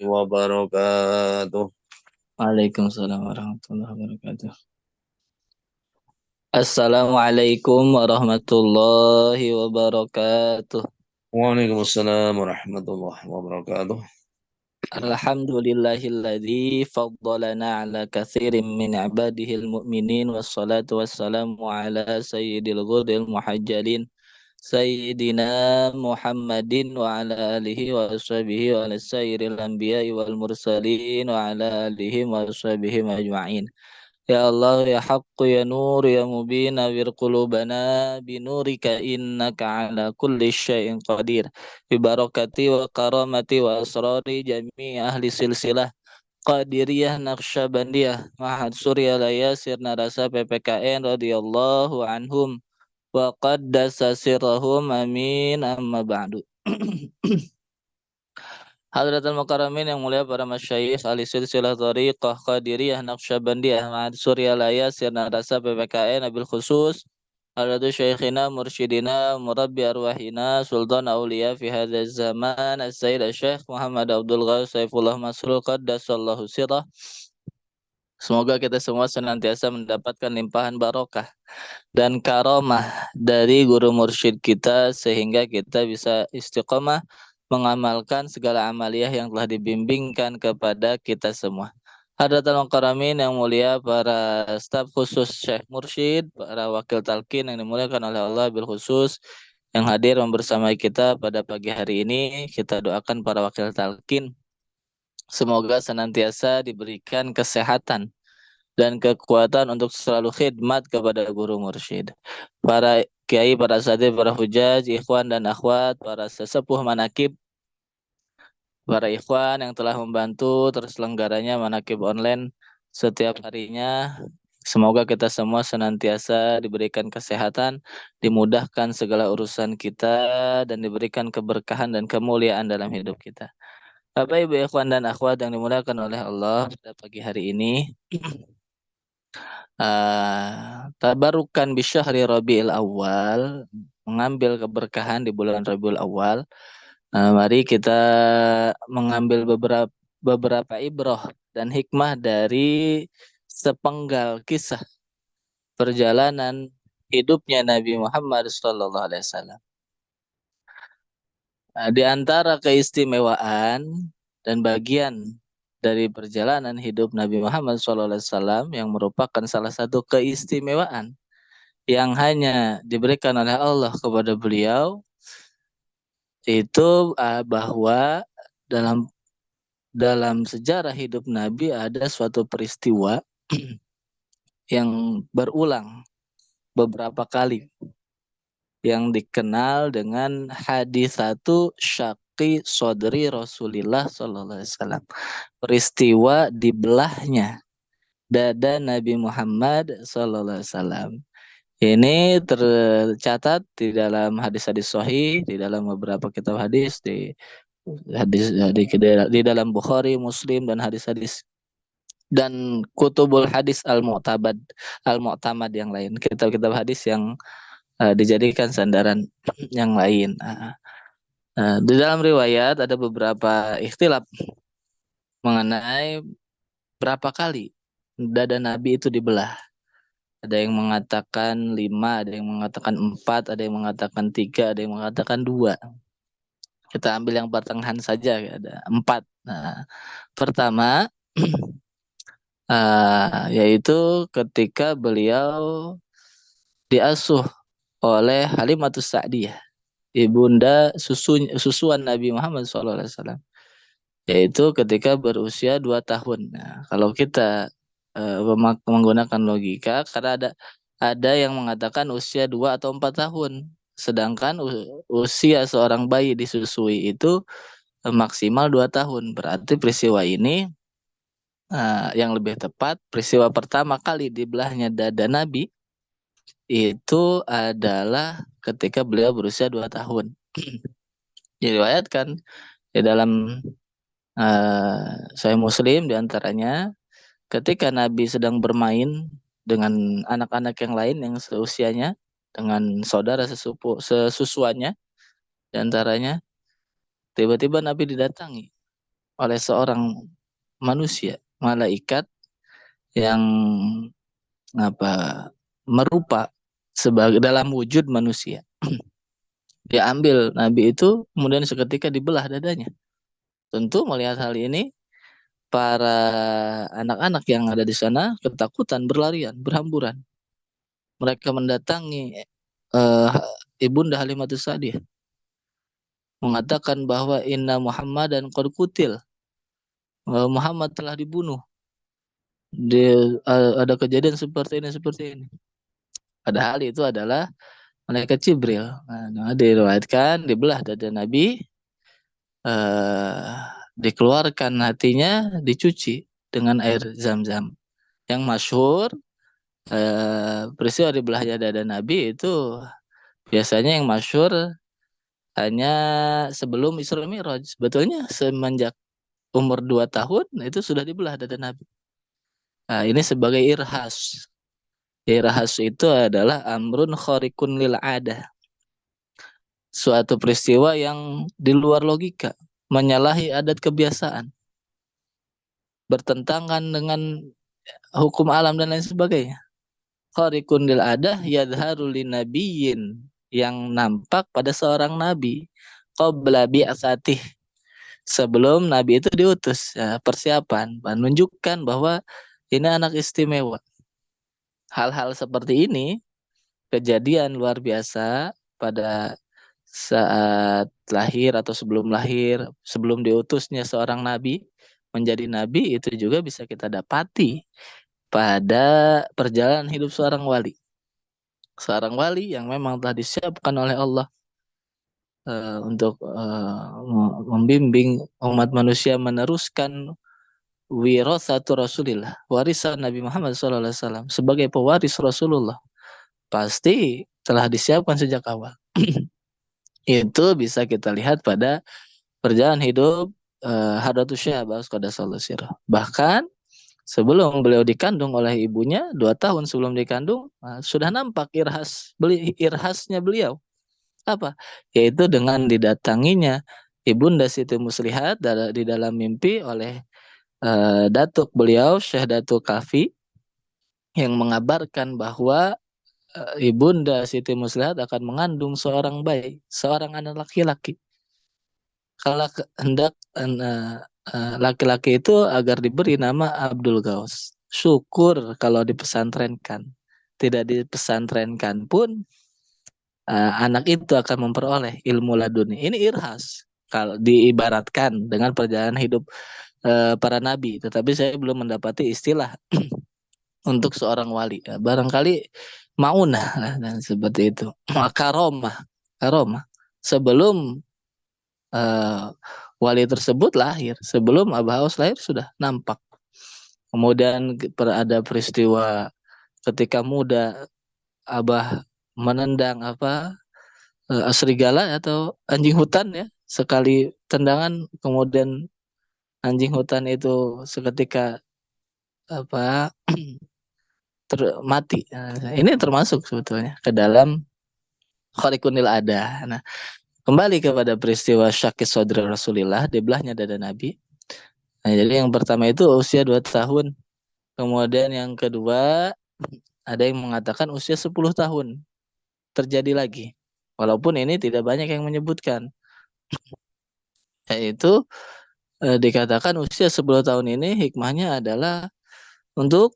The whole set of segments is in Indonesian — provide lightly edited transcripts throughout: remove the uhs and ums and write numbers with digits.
wabarakatuh. Waalaikumsalam warahmatullahi wabarakatuh. Assalamualaikum warahmatullahi wabarakatuh. Waalaikumsalam warahmatullahi wabarakatuh. Alhamdulillahilladzi faddalana ala katsirin min ibadihil mu'minin wassalatu wassalamu ala sayyidil ghurril muhajjalin Sayyidina Muhammadin wa ala alihi wa ashabihi wa ala sayyidil anbiya'i wal mursalin wa ala alihi wa ashabihi ajma'in. Ya Allah, ya Haqqu, ya Nur, ya Mubin, awir qulubana binurika innaka ala kulli syai'in qadir. Bi barakati wa karamati wa asrari jami' ahli silsilah Qadiriyah Naqsyabandiyah Mahad Surya Layasir Narasa PPKN radhiyallahu anhum wa qaddasa sirrahum amin amma ba'du. Hadratul Mukarramin yang mulia para masyayikh ahli silsilah thariqah Qadiriyah Naqsyabandiyah Ma'ad Surya Layasir Narasa PPKN Nabil Khusus Hadratul Syekhina Mursyidina Murabbi Arwahina Sultan Aulia fi hadha zaman As-Sayyid Syekh Muhammad Abdul Ghaus Saifullah Masrul Qaddasallahu sirah. Semoga kita semua senantiasa mendapatkan limpahan barokah dan karomah dari guru mursyid kita sehingga kita bisa istiqomah mengamalkan segala amaliyah yang telah dibimbingkan kepada kita semua. Hadratul Mukarramin yang mulia, para staf khusus Syekh Mursyid, para wakil talqin yang dimuliakan oleh Allah bil khusus yang hadir bersama kita pada pagi hari ini, kita doakan para wakil talqin semoga senantiasa diberikan kesehatan dan kekuatan untuk selalu khidmat kepada guru mursyid. Para kiai, para asatidz, para hujaj, ikhwan dan akhwat, para sesepuh manakib, para ikhwan yang telah membantu terselenggaranya manakib online setiap harinya. Semoga kita semua senantiasa diberikan kesehatan, dimudahkan segala urusan kita, dan diberikan keberkahan dan kemuliaan dalam hidup kita. Bapak, Ibu, ikhwan dan akhwat yang dimuliakan oleh Allah, pada pagi hari ini tabarukan bisyahri Rabiul Awal, mengambil keberkahan di bulan Rabiul Awal. Mari kita mengambil beberapa ibrah dan hikmah dari sepenggal kisah perjalanan hidupnya Nabi Muhammad SAW. Di antara keistimewaan dan bagian dari perjalanan hidup Nabi Muhammad SAW yang merupakan salah satu keistimewaan yang hanya diberikan oleh Allah kepada beliau itu bahwa dalam dalam sejarah hidup Nabi ada suatu peristiwa yang berulang beberapa kali yang dikenal dengan hadis satu syaqi sodri Rasulillah Sallallahu Alaihi Wasallam, peristiwa dibelahnya dada Nabi Muhammad Sallallahu Alaihi Wasallam. Ini tercatat di dalam hadis-hadis sahih, di dalam beberapa kitab hadis, di dalam Bukhari, Muslim, dan hadis-hadis dan kutubul hadis al-mu'tamad yang lain, kitab-kitab hadis yang dijadikan sandaran yang lain. Di dalam riwayat ada beberapa ikhtilaf mengenai berapa kali dada Nabi itu dibelah. Ada yang mengatakan 5, ada yang mengatakan 4, ada yang mengatakan 3, ada yang mengatakan 2. Kita ambil yang pertengahan saja, ada 4. Nah, pertama yaitu ketika beliau diasuh oleh Halimatus Sa'diyah, ibunda susuan Nabi Muhammad SAW, yaitu ketika berusia 2 tahun. Nah, kalau kita menggunakan logika, karena ada yang mengatakan usia 2 atau 4 tahun, sedangkan usia seorang bayi disusui itu maksimal 2 tahun. Berarti peristiwa ini yang lebih tepat, peristiwa pertama kali dibelahnya dada Nabi itu adalah ketika beliau berusia 2 tahun. Diriwayatkan di dalam Sahih Muslim diantaranya ketika Nabi sedang bermain dengan anak-anak yang lain yang seusianya, dengan saudara sesusuannya diantaranya, tiba-tiba Nabi didatangi oleh seorang manusia, malaikat yang merupa sebagai dalam wujud manusia. Dia ambil Nabi itu, kemudian seketika dibelah dadanya. Tentu melihat hal ini, para anak-anak yang ada di sana ketakutan, berlarian, berhamburan. Mereka mendatangi uh, Ibunda Halimatus Sa'diyah, mengatakan bahwa inna Muhammadan qad qutil. Muhammad telah dibunuh. Ada kejadian seperti ini, seperti ini. Padahal itu adalah malaikat Jibril. Nah, diriwayatkan dibelah dada Nabi, eh, dikeluarkan hatinya, dicuci dengan air zam-zam. Yang masyhur peristiwa dibelahnya dada Nabi itu biasanya yang masyhur hanya sebelum Isra Mi'raj. Sebetulnya semenjak umur 2 tahun itu sudah dibelah dada Nabi. Nah, ini sebagai irhas. Irhas itu adalah amrun khariqun lil adah. Suatu peristiwa yang di luar logika, menyalahi adat kebiasaan, bertentangan dengan hukum alam dan lain sebagainya. Khariqun lil adah yadharu linabiyyin, yang nampak pada seorang nabi qabla bi'atsatih, sebelum nabi itu diutus. Ya, persiapan menunjukkan bahwa ini anak istimewa. Hal-hal seperti ini kejadian luar biasa pada saat lahir atau sebelum lahir, sebelum diutusnya seorang nabi menjadi nabi, itu juga bisa kita dapati pada perjalanan hidup seorang wali. Seorang wali yang memang telah disiapkan oleh Allah untuk membimbing umat manusia meneruskan wirasatu Rasulillah, warisan Nabi Muhammad SAW sebagai pewaris Rasulullah, pasti telah disiapkan sejak awal. Itu bisa kita lihat pada perjalanan hidup Hadratus Syekh Abbas Qaddasallahu sirah. Bahkan sebelum beliau dikandung oleh ibunya, 2 tahun sebelum dikandung, sudah nampak irhasnya beliau. Apa? Yaitu dengan didatanginya Ibunda Siti Muslihat di dalam mimpi oleh datuk beliau, Syekh Datuk Kafi, yang mengabarkan bahwa Ibunda Siti Muslihat akan mengandung seorang bayi, seorang anak laki-laki. Kalau hendak laki-laki itu agar diberi nama Abdul Ghaus. Syukur kalau dipesantrenkan. Tidak dipesantrenkan pun anak itu akan memperoleh ilmu laduni. Ini irhas kalau diibaratkan dengan perjalanan hidup para nabi. Tetapi saya belum mendapati istilah untuk seorang wali. Barangkali maunah dan seperti itu. Karomah, karomah. Sebelum wali tersebut lahir, sebelum Abah Aus lahir sudah nampak. Kemudian ada peristiwa ketika muda Abah menendang serigala atau anjing hutan, ya, sekali tendangan kemudian anjing hutan itu seketika mati. Nah, ini termasuk sebetulnya ke dalam kharikunil ada. Nah, kembali kepada peristiwa syakis sodra Rasulillah, dibelahnya dada Nabi. Nah, jadi yang pertama itu usia 2 tahun. Kemudian yang kedua ada yang mengatakan usia 10 tahun terjadi lagi. Walaupun ini tidak banyak yang menyebutkan. Yaitu dikatakan usia 10 tahun ini hikmahnya adalah untuk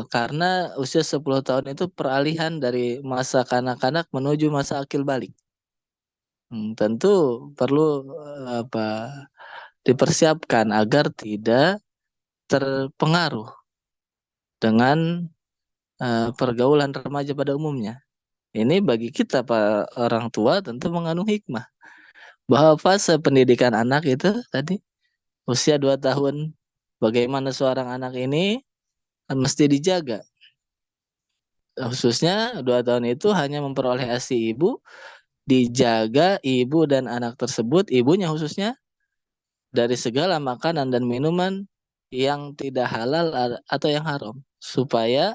karena usia 10 tahun itu peralihan dari masa kanak-kanak menuju masa akil balik. Tentu perlu dipersiapkan agar tidak terpengaruh dengan pergaulan remaja pada umumnya. Ini bagi kita Pak orang tua tentu mengandung hikmah bahwa fase pendidikan anak itu tadi usia 2 tahun, bagaimana seorang anak ini mesti dijaga. Khususnya 2 tahun itu hanya memperoleh ASI ibu, dijaga ibu dan anak tersebut, ibunya khususnya, dari segala makanan dan minuman yang tidak halal atau yang haram, supaya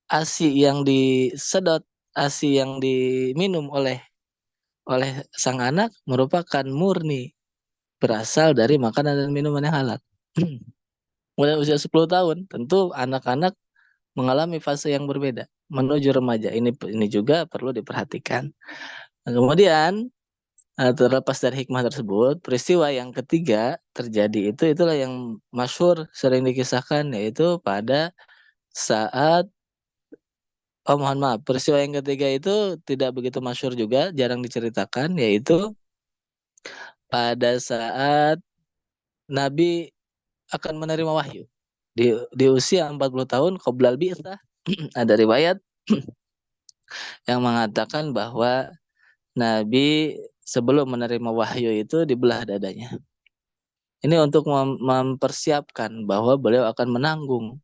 ASI yang disedot, ASI yang diminum oleh sang anak merupakan murni berasal dari makanan dan minuman yang halal. Mulai usia 10 tahun, tentu anak-anak mengalami fase yang berbeda menuju remaja. Ini juga perlu diperhatikan. Nah, kemudian terlepas dari hikmah tersebut, peristiwa yang ketiga terjadi itulah yang masyhur sering dikisahkan, yaitu pada saat mohon maaf, peristiwa yang ketiga itu tidak begitu masyhur juga, jarang diceritakan, yaitu pada saat Nabi akan menerima wahyu di usia 40 tahun qoblal bi'tsah. Ada riwayat yang mengatakan bahwa Nabi sebelum menerima wahyu itu dibelah dadanya. Ini untuk mempersiapkan bahwa beliau akan menanggung,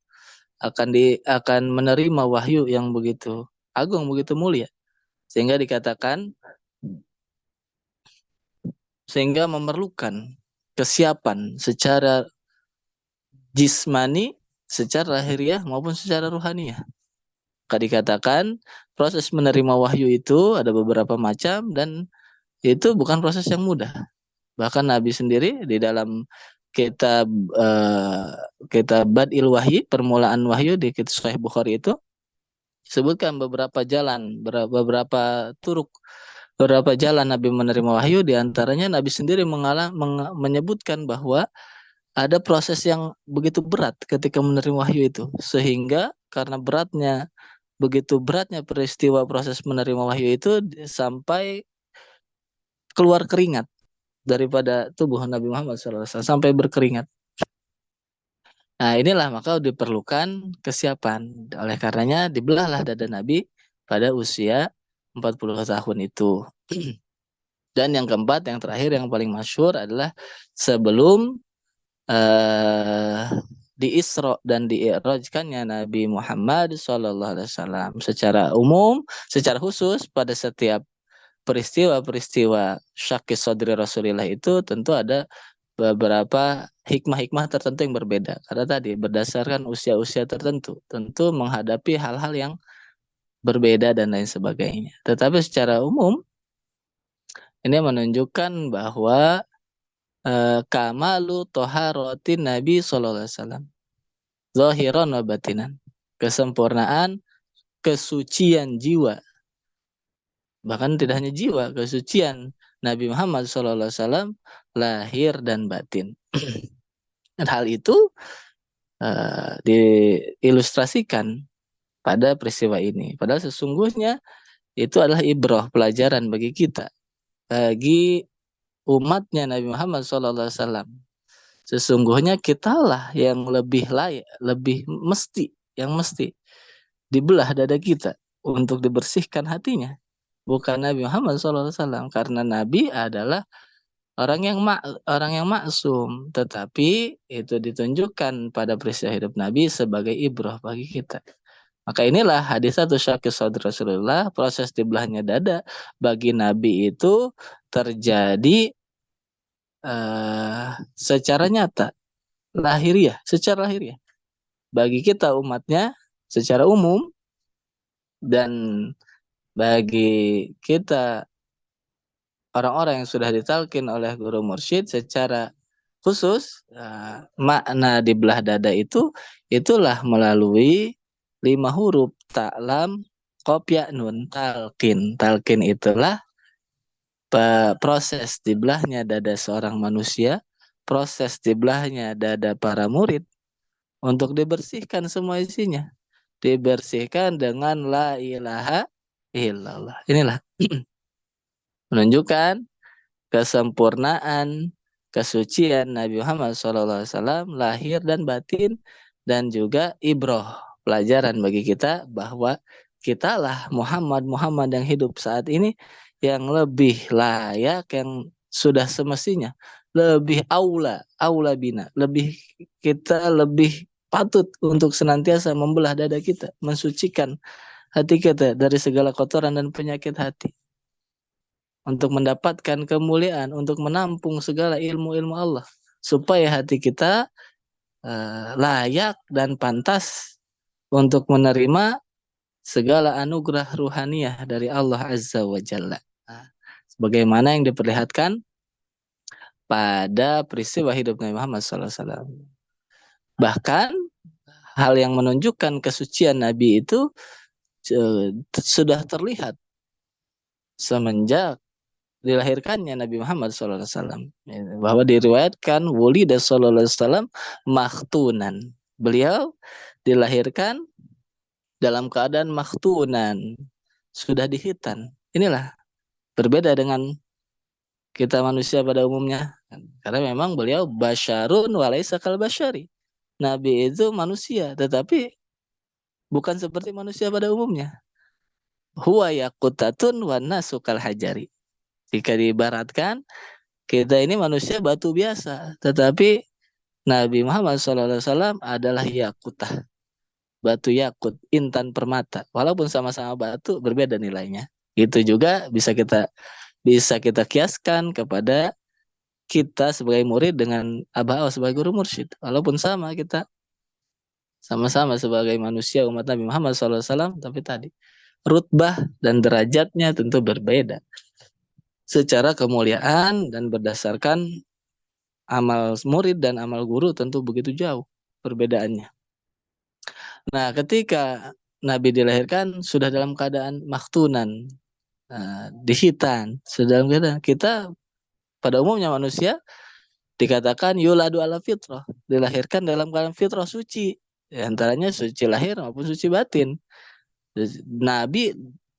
akan menerima wahyu yang begitu agung, begitu mulia, sehingga memerlukan kesiapan secara jismani, secara lahiriah maupun secara ruhaniah. Maka dikatakan proses menerima wahyu itu ada beberapa macam dan itu bukan proses yang mudah. Bahkan Nabi sendiri di dalam kitab kitab Badil Wahyi, permulaan wahyu di kitab Sahih Bukhari itu disebutkan beberapa jalan, beberapa turuk, beberapa jalan Nabi menerima wahyu. Di antaranya Nabi sendiri menyebutkan bahwa ada proses yang begitu berat ketika menerima wahyu itu, sehingga karena begitu beratnya peristiwa proses menerima wahyu itu sampai keluar keringat daripada tubuh Nabi Muhammad SAW sampai berkeringat. Nah, inilah maka diperlukan kesiapan. Oleh karenanya dibelahlah dada Nabi pada usia 40 tahun itu. Dan yang keempat, yang terakhir, yang paling masyhur adalah sebelum di Isra dan di'rajkannya Nabi Muhammad SAW. Secara umum, secara khusus pada setiap peristiwa-peristiwa syakis sodri Rasulullah itu tentu ada beberapa hikmah-hikmah tertentu yang berbeda. Karena tadi berdasarkan usia-usia tertentu, tentu menghadapi hal-hal yang berbeda dan lain sebagainya. Tetapi secara umum ini menunjukkan bahwa kamalu toharotin Nabi SAW, zahiran wa batinan, kesempurnaan kesucian jiwa, bahkan tidak hanya jiwa, kesucian Nabi Muhammad SAW lahir dan batin. Dan hal itu diilustrasikan pada peristiwa ini. Padahal sesungguhnya itu adalah ibrah, pelajaran bagi kita, bagi umatnya Nabi Muhammad SAW. Sesungguhnya kitalah yang lebih layak, yang mesti dibelah dada kita untuk dibersihkan hatinya, bukan Nabi Muhammad SAW. Karena Nabi adalah orang yang maksum, tetapi itu ditunjukkan pada peristiwa hidup Nabi sebagai ibrah bagi kita. Maka inilah hadis satu syakis saudara Rasulullah, proses dibelahnya dada bagi Nabi itu terjadi secara nyata, secara lahiriah. Bagi kita umatnya secara umum, dan bagi kita orang-orang yang sudah ditalkin oleh guru mursyid secara khusus, makna di belah dada itulah melalui 5 huruf ta'lam, qaf, ya, nun, talqin. Talqin itulah proses dibelahnya dada seorang manusia, proses dibelahnya dada para murid untuk dibersihkan semua isinya. Dibersihkan dengan la ilaha illallah. Inilah menunjukkan kesempurnaan, kesucian Nabi Muhammad SAW lahir dan batin, dan juga ibroh, pelajaran bagi kita bahwa kitalah Muhammad yang hidup saat ini yang lebih layak, yang sudah semestinya lebih aula bina, kita lebih patut untuk senantiasa membelah dada kita, mensucikan hati kita dari segala kotoran dan penyakit hati, untuk mendapatkan kemuliaan, untuk menampung segala ilmu-ilmu Allah, supaya hati kita layak dan pantas untuk menerima segala anugerah ruhaniah dari Allah Azza wa Jalla. Sebagaimana yang diperlihatkan pada peristiwa hidup Nabi Muhammad SAW. Bahkan hal yang menunjukkan kesucian Nabi itu sudah terlihat semenjak dilahirkannya Nabi Muhammad SAW. Bahwa diriwayatkan wulida SAW makhtunan. Beliau dilahirkan dalam keadaan makhtunan, sudah dihitan. Inilah berbeda dengan kita manusia pada umumnya. Karena memang beliau basyarun walaysa kal basyari. Nabi itu manusia, tetapi bukan seperti manusia pada umumnya. Huwa yaqutatun wa nasu kal hajari. Jika diibaratkan, kita ini manusia batu biasa, tetapi Nabi Muhammad SAW adalah yakutah, batu yakut, intan permata. Walaupun sama-sama batu, berbeda nilainya. Itu juga bisa kita kiaskan kepada kita sebagai murid dengan Abah Aw sebagai guru mursyid. Walaupun sama kita sama-sama sebagai manusia umat Nabi Muhammad SAW, tapi tadi rutbah dan derajatnya tentu berbeda. Secara kemuliaan dan berdasarkan amal murid dan amal guru tentu begitu jauh perbedaannya. Nah, ketika Nabi dilahirkan sudah dalam keadaan maktunan, dihitan, sudah dalam keadaan kita pada umumnya manusia dikatakan yuladu ala fitrah, dilahirkan dalam keadaan fitrah suci, di antaranya suci lahir maupun suci batin. Nabi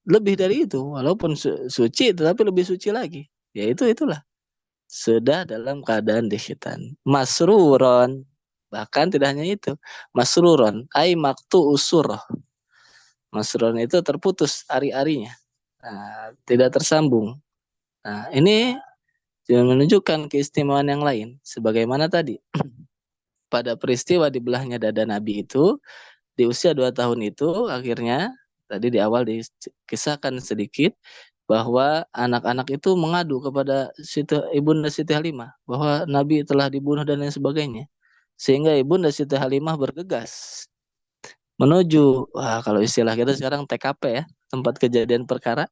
lebih dari itu, walaupun suci tetapi lebih suci lagi, yaitu itulah sudah dalam keadaan dihitan, masruron, bahkan tidak hanya itu, masruron ai maktu usurah, masruron itu terputus ari-arinya, tidak tersambung. Nah, ini menunjukkan keistimewaan yang lain. Sebagaimana tadi, pada peristiwa dibelahnya dada Nabi itu, di usia 2 tahun itu, akhirnya, tadi di awal dikisahkan sedikit, bahwa anak-anak itu mengadu kepada Ibunda Siti Halimah, bahwa Nabi telah dibunuh dan lain sebagainya. Sehingga Ibunda Siti Halimah bergegas menuju, kalau istilah kita sekarang TKP ya, tempat kejadian perkara,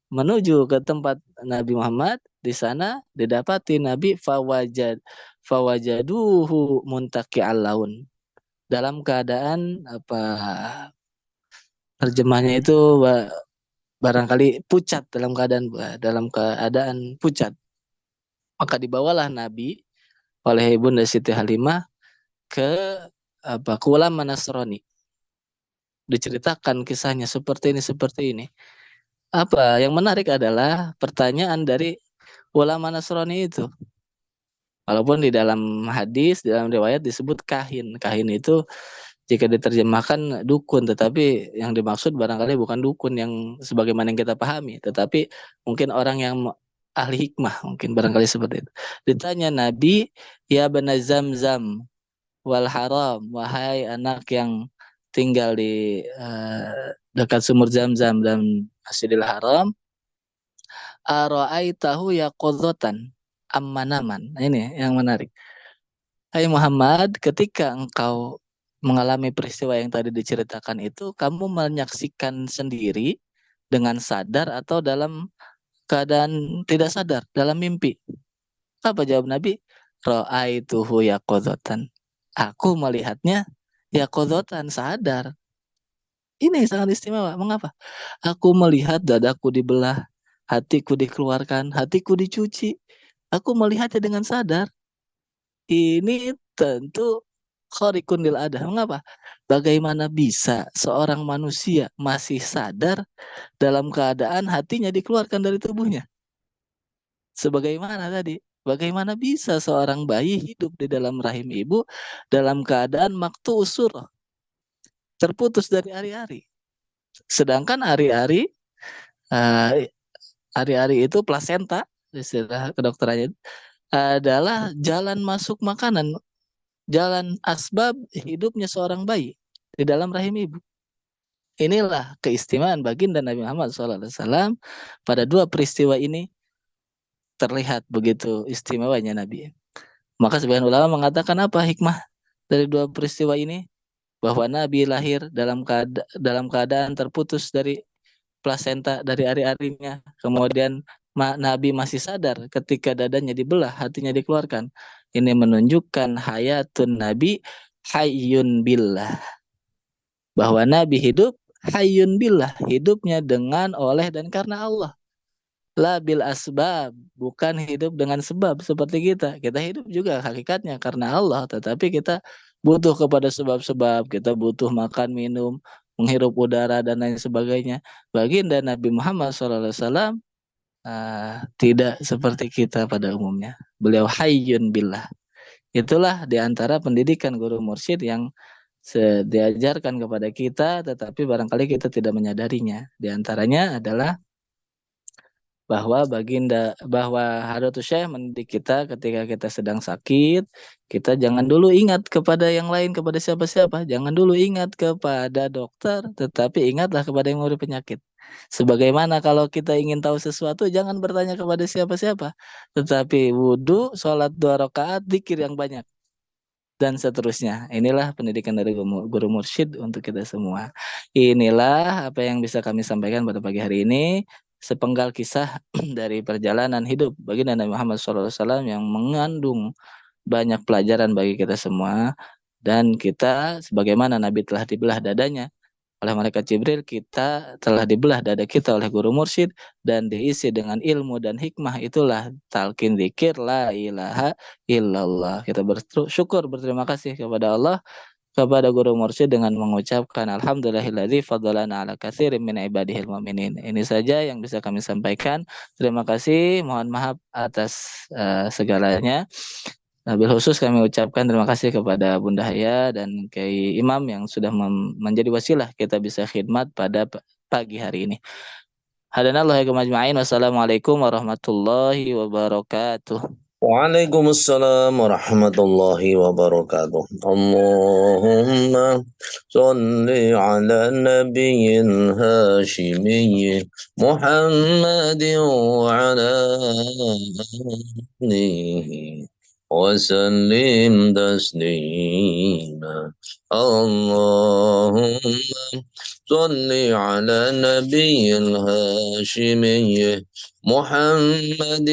menuju ke tempat Nabi Muhammad. Di sana didapati Nabi fawajaduhu muntaqi'al laun, dalam keadaan terjemahnya itu barangkali pucat, dalam keadaan pucat. Maka dibawalah Nabi oleh Ibunda Siti Halimah ke ulama Nasrani. Diceritakan kisahnya seperti ini. Apa yang menarik adalah pertanyaan dari ulama Nasrani itu. Walaupun di dalam hadis, di dalam riwayat disebut kahin. Kahin itu jika diterjemahkan dukun, tetapi yang dimaksud barangkali bukan dukun yang sebagaimana yang kita pahami, tetapi mungkin orang yang ahli hikmah, mungkin barangkali seperti itu. Ditanya Nabi, ya bana Zamzam wal haram, wahai anak yang tinggal di dekat sumur Zamzam dan Masjidil Haram, ara'aitahu yaqodzatan ammanaman. Nah, ini yang menarik. Hai Muhammad, ketika engkau mengalami peristiwa yang tadi diceritakan itu, kamu menyaksikan sendiri dengan sadar atau dalam keadaan tidak sadar, dalam mimpi? Apa jawab Nabi? Ra'aituhu yaqodzatan. Aku melihatnya yaqodzatan, sadar. Ini sangat istimewa. Mengapa? Aku melihat dadaku dibelah, hatiku dikeluarkan, hatiku dicuci. Aku melihatnya dengan sadar. Ini tentu khariqun lil adah. Mengapa? Bagaimana bisa seorang manusia masih sadar dalam keadaan hatinya dikeluarkan dari tubuhnya? Sebagaimana tadi, bagaimana bisa seorang bayi hidup di dalam rahim ibu dalam keadaan maktu usur, terputus dari ari-ari. Sedangkan ari-ari itu plasenta, istilah kedokterannya, adalah jalan masuk makanan, jalan asbab hidupnya seorang bayi di dalam rahim ibu. Inilah keistimewaan baginda Nabi Muhammad SAW. Pada dua peristiwa ini terlihat begitu istimewanya Nabi. Maka sebagian ulama mengatakan apa hikmah dari dua peristiwa ini? Bahwa Nabi lahir dalam keadaan terputus dari plasenta, dari ari-arinya. Kemudian Nabi masih sadar ketika dadanya dibelah, hatinya dikeluarkan. Ini menunjukkan hayatun Nabi hayyun billah. Bahwa Nabi hidup hayyun billah, hidupnya dengan, oleh, dan karena Allah. La bil asbab, bukan hidup dengan sebab seperti kita. Kita hidup juga hakikatnya karena Allah, tetapi kita butuh kepada sebab-sebab. Kita butuh makan, minum, menghirup udara dan lain sebagainya. Baginda Nabi Muhammad SAW tidak seperti kita pada umumnya. Beliau hayyun billah. Itulah diantara pendidikan guru mursyid yang diajarkan kepada kita, tetapi barangkali kita tidak menyadarinya. Di antaranya adalah bahwa Hadratus Syekh mendidik kita ketika kita sedang sakit, kita jangan dulu ingat kepada yang lain, kepada siapa-siapa, jangan dulu ingat kepada dokter, tetapi ingatlah kepada yang memberi penyakit. Sebagaimana kalau kita ingin tahu sesuatu, jangan bertanya kepada siapa-siapa, tetapi wudhu, sholat 2 rakaat, zikir yang banyak, dan seterusnya. Inilah pendidikan dari guru mursyid untuk kita semua. Inilah apa yang bisa kami sampaikan pada pagi hari ini. Sepenggal kisah dari perjalanan hidup baginda Nabi Muhammad SAW yang mengandung banyak pelajaran bagi kita semua. Dan kita sebagaimana Nabi telah dibelah dadanya oleh malaikat Jibril, kita telah dibelah dada kita oleh guru mursyid dan diisi dengan ilmu dan hikmah. Itulah talqin zikir la ilaha illallah. Kita bersyukur, berterima kasih kepada Allah, kepada guru mursyid dengan mengucapkan alhamdulillahilladzi fadhalana ala katsirin min ibadihil mu'minin. Ini saja yang bisa kami sampaikan. Terima kasih, mohon maaf atas segalanya. Nabil khusus kami ucapkan terima kasih kepada Bunda Haya dan Kiai Imam yang sudah menjadi wasilah kita bisa khidmat pada pagi hari ini. Hadanallahu majma'in. Wassalamualaikum warahmatullahi wabarakatuh. وعليكم السلام ورحمة الله وبركاته. اللهم صل على النبي الهاشمي محمد وعلى آله وسلم تسليما. اللهم صل على النبي الهاشمي محمد